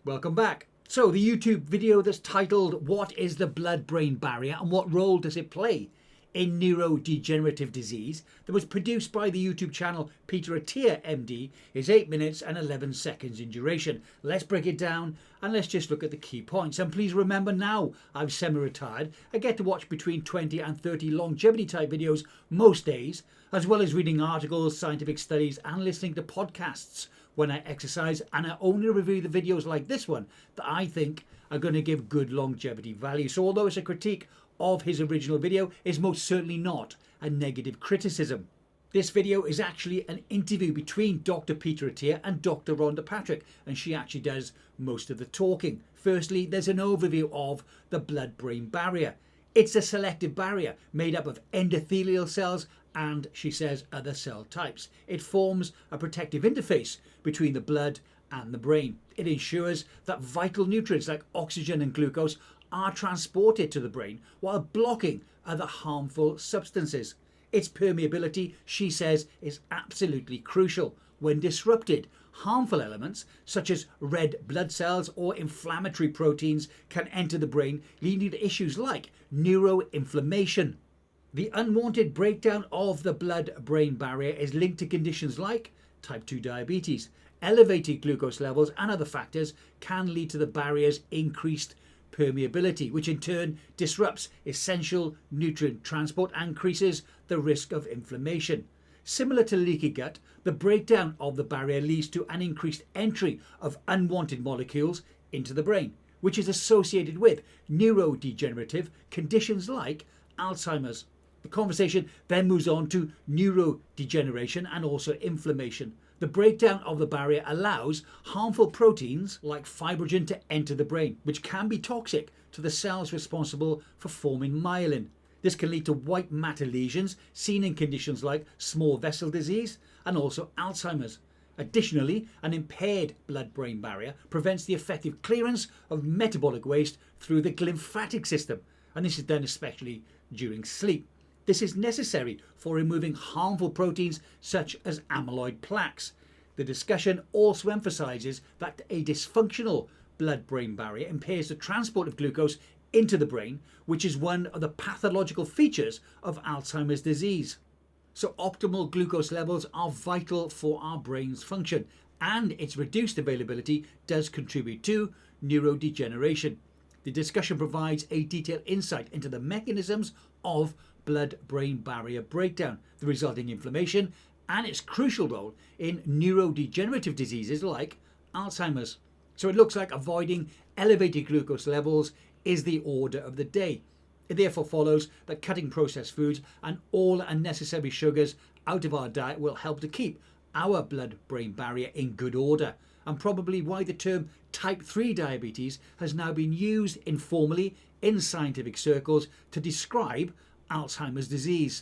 Welcome back. So the YouTube video that's titled "What is the blood-brain barrier and what role does it play in neurodegenerative disease?" that was produced by the YouTube channel Peter Attia MD is 8 minutes and 11 seconds in duration. Let's break it down and let's just look at the key points. And please remember, now I'm semi-retired, I get to watch between 20 and 30 longevity type videos most days, as well as reading articles, scientific studies and listening to podcasts when I exercise, and I only review the videos like this one that I think are going to give good longevity value. So although it's a critique of his original video, it's most certainly not a negative criticism. This video is actually an interview between Dr. Peter Attia and Dr. Rhonda Patrick, and she actually does most of the talking. Firstly, there's an overview of the blood-brain barrier. It's a selective barrier made up of endothelial cells and, she says, other cell types. It forms a protective interface between the blood and the brain. It ensures that vital nutrients like oxygen and glucose are transported to the brain while blocking other harmful substances. Its permeability, she says, is absolutely crucial. When disrupted, harmful elements such as red blood cells or inflammatory proteins can enter the brain, leading to issues like neuroinflammation. The unwanted breakdown of the blood-brain barrier is linked to conditions like type 2 diabetes. Elevated glucose levels and other factors can lead to the barrier's increased permeability, which in turn disrupts essential nutrient transport and increases the risk of inflammation. Similar to leaky gut, the breakdown of the barrier leads to an increased entry of unwanted molecules into the brain, which is associated with neurodegenerative conditions like Alzheimer's. The conversation then moves on to neurodegeneration and also inflammation. The breakdown of the barrier allows harmful proteins like fibrogen to enter the brain, which can be toxic to the cells responsible for forming myelin. This can lead to white matter lesions seen in conditions like small vessel disease and also Alzheimer's. Additionally, an impaired blood-brain barrier prevents the effective clearance of metabolic waste through the lymphatic system, and this is done especially during sleep. This is necessary for removing harmful proteins such as amyloid plaques. The discussion also emphasises that a dysfunctional blood-brain barrier impairs the transport of glucose into the brain, which is one of the pathological features of Alzheimer's disease. So optimal glucose levels are vital for our brain's function, and its reduced availability does contribute to neurodegeneration. The discussion provides a detailed insight into the mechanisms of blood-brain barrier breakdown, the resulting inflammation, and its crucial role in neurodegenerative diseases like Alzheimer's. So it looks like avoiding elevated glucose levels is the order of the day. It therefore follows that cutting processed foods and all unnecessary sugars out of our diet will help to keep our blood-brain barrier in good order, and probably why the term type 3 diabetes has now been used informally in scientific circles to describe Alzheimer's disease.